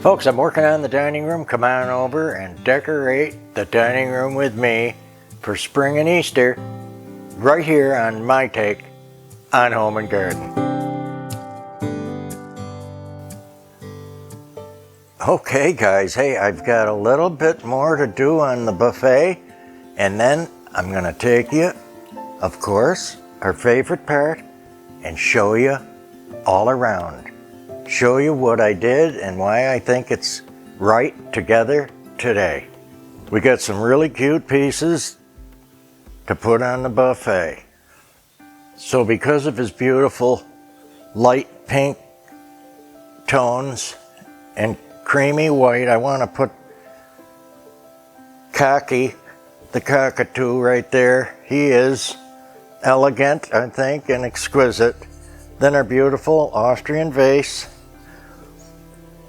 Folks, I'm working on the dining room. Come on over and decorate the dining room with me for spring and Easter right here on my take on Home and Garden. Okay guys, hey, I've got a little bit more to do on the buffet, and then I'm gonna take you, of course, our favorite part, and show you all around. Show you what I did and why I think it's right together today. We got some really cute pieces to put on the buffet. So because of his beautiful light pink tones and creamy white, I want to put Cocky, the cockatoo right there. He is elegant, I think, and exquisite. Then our beautiful Austrian vase.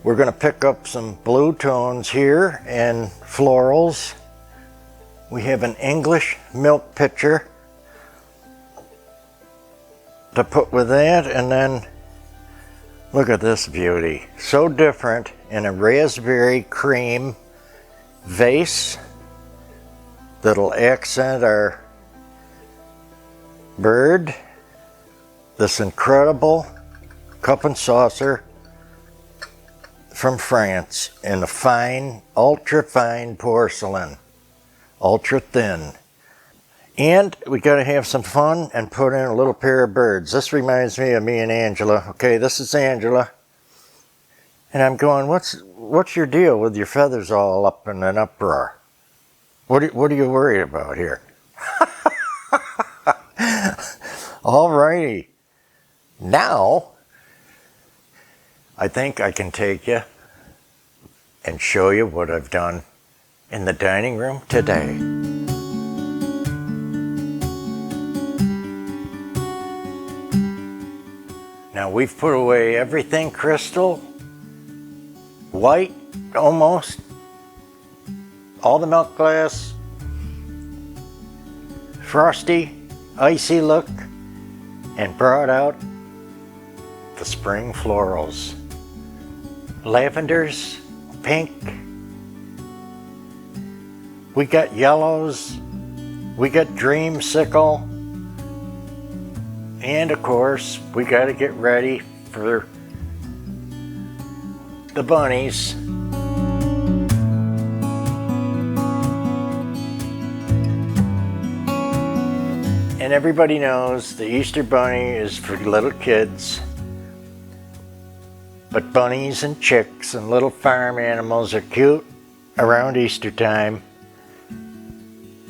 We're going to pick up some blue tones here and florals. We have an English milk pitcher to put with that, and then look at this beauty. So different in a raspberry cream vase that'll accent our bird. This incredible cup and saucer from France in a fine, ultra fine porcelain, ultra thin. And we gotta have some fun and put in a little pair of birds. This reminds me of me and Angela. Okay, this is Angela. And I'm going, what's your deal with your feathers all up in an uproar? What are you worried about here? Alrighty. Now, I think I can take you and show you what I've done in the dining room today. Now we've put away everything crystal, white almost, all the milk glass, frosty, icy look, and brought out the spring florals. Lavenders, pink, we got yellows, we got dreamsicle, and of course we got to get ready for the bunnies. And everybody knows the Easter bunny is for little kids. But bunnies and chicks and little farm animals are cute around Easter time.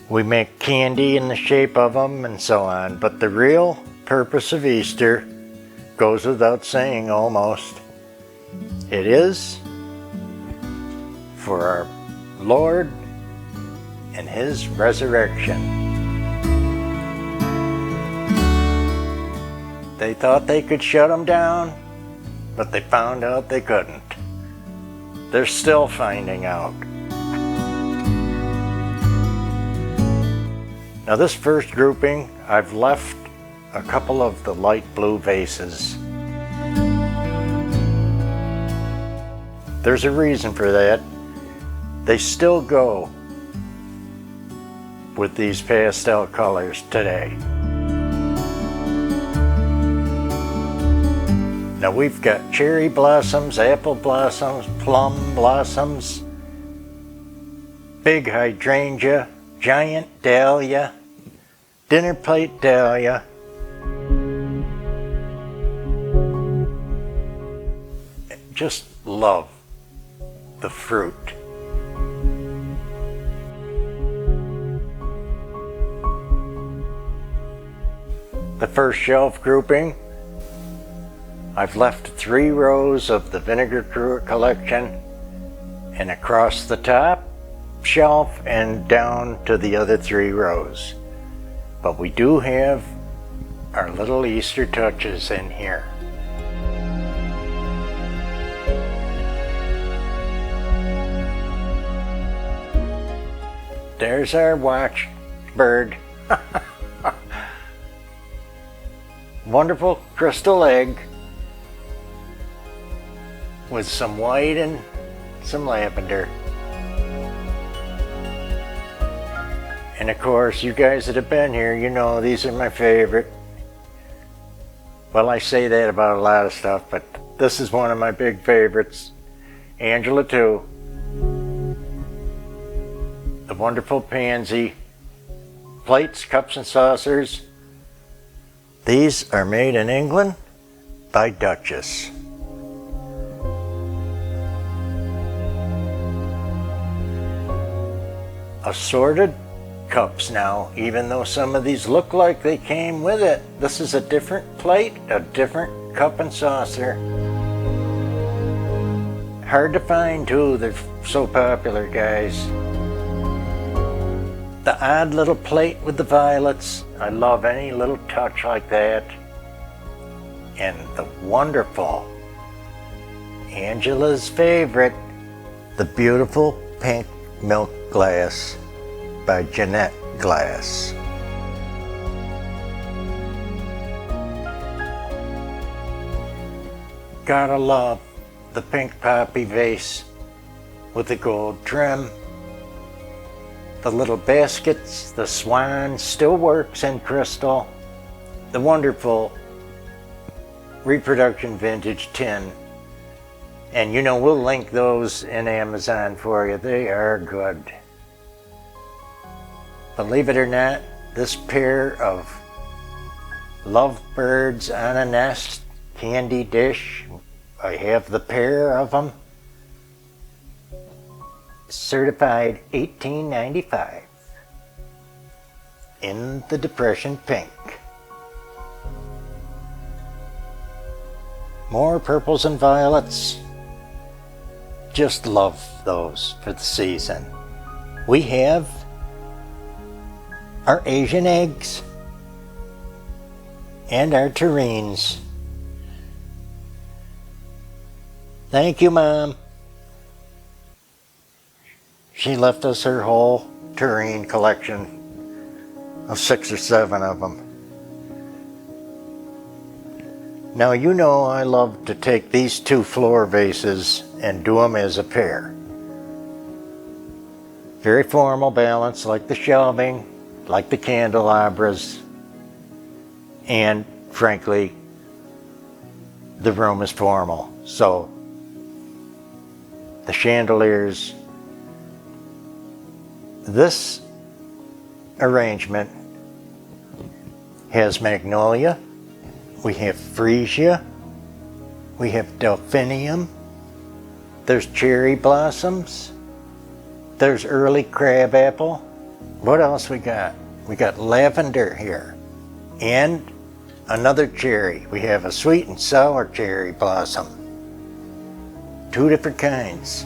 We make candy in the shape of them and so on. But the real purpose of Easter goes without saying almost. It is for our Lord and His resurrection. They thought they could shut him down, but they found out they couldn't. They're still finding out. Now this first grouping, I've left a couple of the light blue vases. There's a reason for that. They still go with these pastel colors today. Now we've got cherry blossoms, apple blossoms, plum blossoms, big hydrangea, giant dahlia, dinner plate dahlia, just love the fruit. The first shelf grouping, I've left 3 rows of the Vinegar collection, and across the top shelf and down to the other 3 rows. But we do have our little Easter touches in here. There's our watch bird. Wonderful crystal egg with some white and some lavender. And of course, you guys that have been here, you know these are my favorite. Well, I say that about a lot of stuff, but this is one of my big favorites. Angela too. The wonderful pansy plates, cups, and saucers. These are made in England by Duchess. Assorted cups now, even though some of these look like they came with it. This is a different plate, a different cup and saucer. Hard to find too, they're so popular, guys. The odd little plate with the violets. I love any little touch like that. And the wonderful, Angela's favorite, the beautiful pink milk glass by Jeanette Glass. Gotta love the pink poppy vase with the gold trim. The little baskets, the swan still works in crystal. The wonderful reproduction vintage tin. And you know, we'll link those in Amazon for you. They are good. Believe it or not, this pair of lovebirds on a nest candy dish, I have the pair of them. Certified $18.95 in the Depression pink. More purples and violets. Just love those for the season. We have our Asian eggs and our terrines. Thank you, Mom. She left us her whole terrine collection of 6 or 7 of them. Now you know I love to take these 2 floor vases and do them as a pair. Very formal balance, like the shelving, like the candelabras, and frankly, the room is formal. So the chandeliers, this arrangement has magnolia, we have freesia, we have delphinium, there's cherry blossoms, there's early crabapple. What else we got? We got lavender here and another cherry. We have a sweet and sour cherry blossom. 2 different kinds.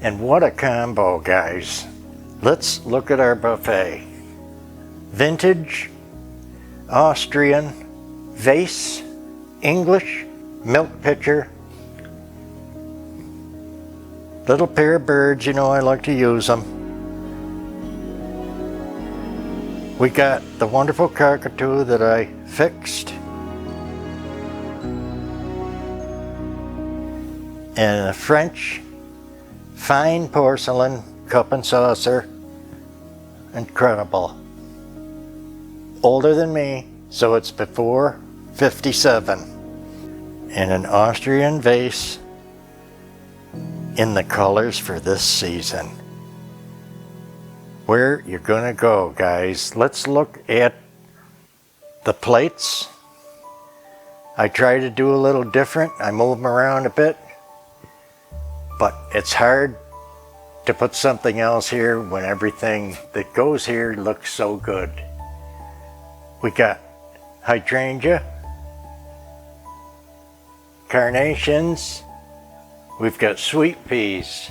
And what a combo, guys. Let's look at our buffet. Vintage, Austrian, vase, English, milk pitcher, little pair of birds, you know I like to use them. We got the wonderful cockatoo that I fixed. And a French fine porcelain cup and saucer. Incredible. Older than me, so it's before 57. And an Austrian vase in the colors for this season. Where you're gonna go, guys. Let's look at the plates. I try to do a little different. I move them around a bit. But it's hard to put something else here when everything that goes here looks so good. We got hydrangea, carnations, we've got sweet peas,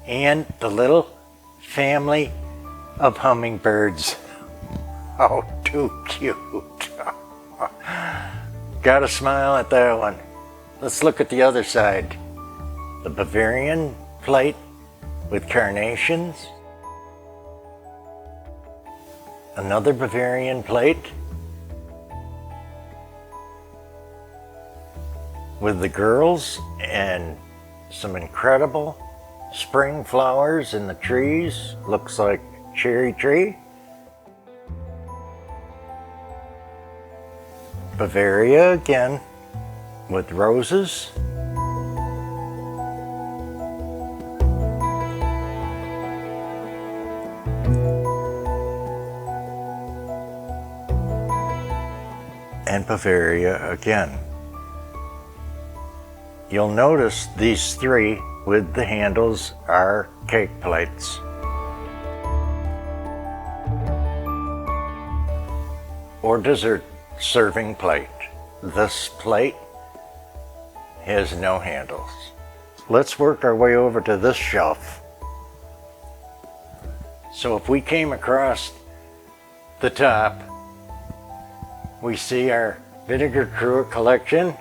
and the little family of hummingbirds. Oh, too cute. Gotta smile at that one. Let's look at the other side. the Bavarian plate with carnations, another Bavarian plate with the girls and some incredible spring flowers in the trees. Looks like cherry tree. Bavaria again with roses. And Bavaria again. You'll notice these three with the handles are cake plates. Or dessert serving plate. This plate has no handles. Let's work our way over to this shelf. So if we came across the top, we see our Vinegar Cruet collection.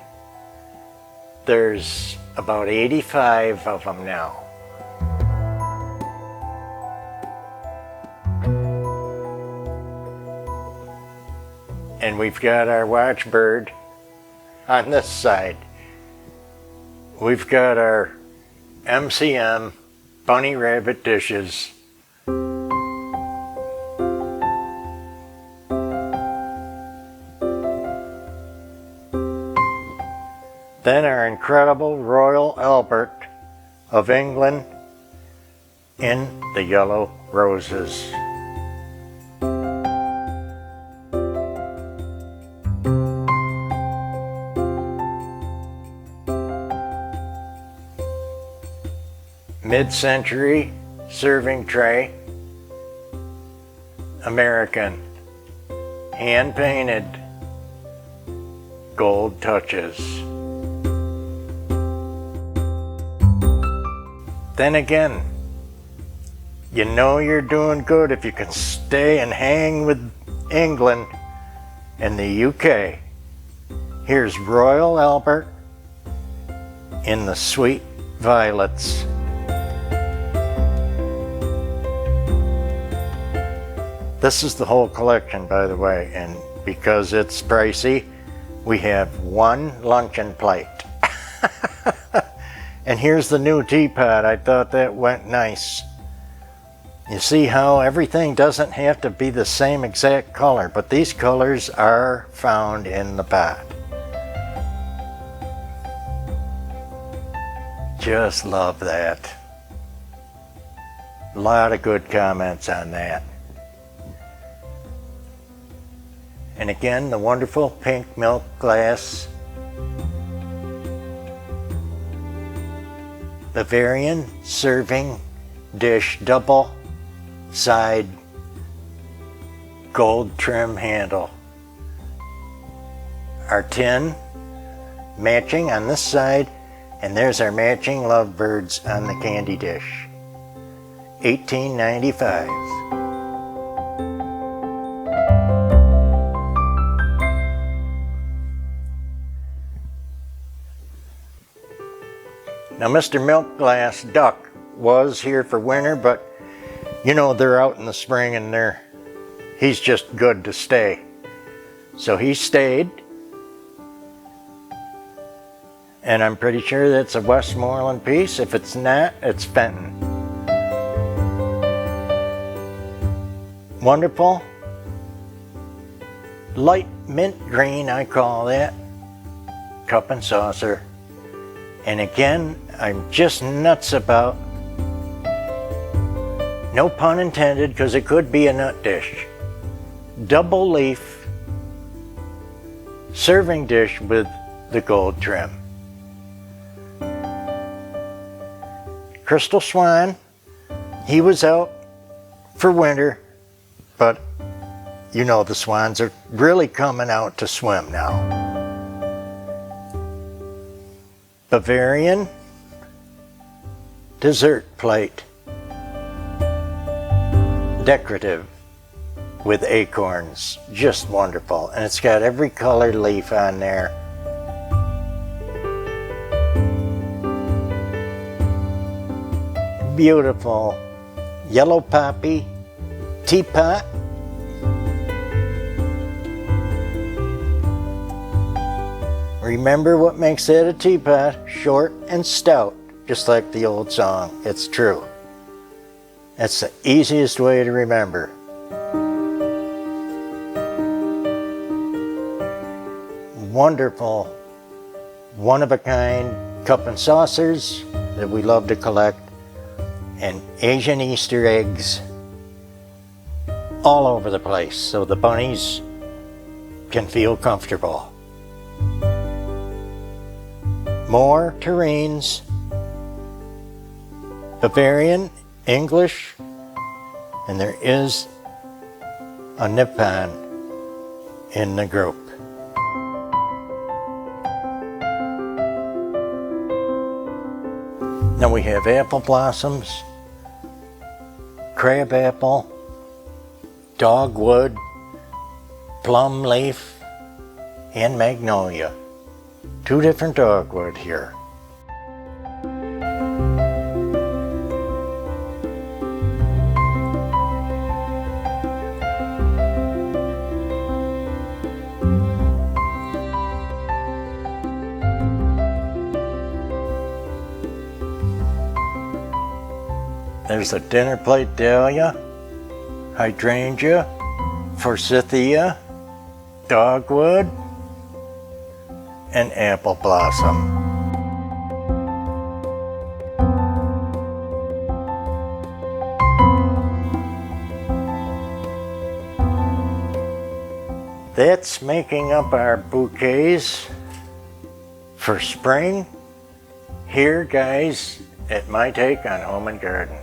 There's about 85 of them now. And we've got our watchbird on this side. We've got our MCM bunny rabbit dishes. Then our incredible Royal Albert of England in the yellow roses. Mid-century serving tray, American, hand-painted, gold touches. Then again, you know you're doing good if you can stay and hang with England and the UK. Here's Royal Albert in the sweet violets. This is the whole collection, by the way, and because it's pricey, we have one luncheon plate. And here's the new teapot. I thought that went nice. You see how everything doesn't have to be the same exact color, but these colors are found in the pot. Just love that. A lot of good comments on that. And again, the wonderful pink milk glass. Bavarian serving dish, double side gold trim handle. Our tin matching on this side, and there's our matching lovebirds on the candy dish. $18.95. Now, Mr. Milk Glass Duck was here for winter, but you know they're out in the spring and he's just good to stay. So he stayed, and I'm pretty sure that's a Westmoreland piece. If it's not, it's Fenton. Wonderful. Light mint green, I call that. Cup and saucer. And again, I'm just nuts about, no pun intended, because it could be a nut dish. Double leaf serving dish with the gold trim. Crystal Swan, he was out for winter, but you know the swans are really coming out to swim now. Bavarian dessert plate, decorative with acorns, just wonderful, and it's got every colored leaf on there. beautiful yellow poppy teapot. Remember what makes it a teapot? Short and stout, just like the old song. It's true. That's the easiest way to remember. Wonderful, one-of-a-kind cup and saucers that we love to collect, and Asian Easter eggs all over the place so the bunnies can feel comfortable. More terrines, Bavarian, English, and there is a Nippon in the group. Now we have apple blossoms, crab apple, dogwood, plum leaf, and magnolia. 2 different dogwood here. There's a dinner plate dahlia, hydrangea, forsythia, dogwood, and apple blossom. That's making up our bouquets for spring here, guys, at my take on home and garden.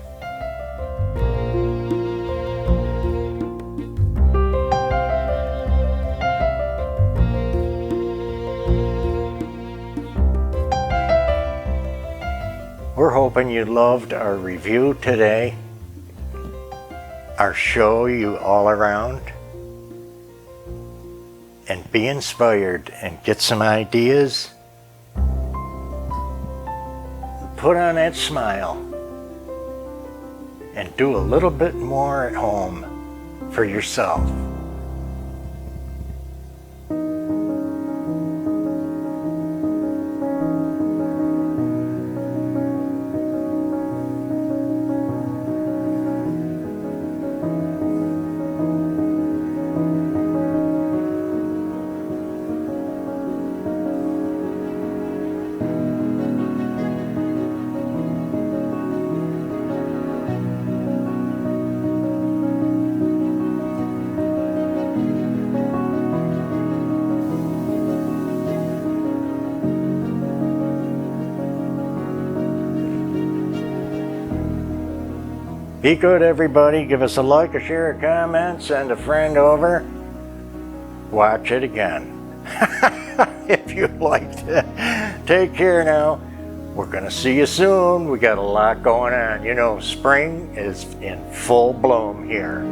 We're hoping you loved our review today, our show you all around, and be inspired and get some ideas. Put on that smile and do a little bit more at home for yourself. Be good, everybody. Give us a like, a share, a comment, send a friend over. Watch it again. If you liked it. Take care now. We're going to see you soon. We got a lot going on. You know, spring is in full bloom here.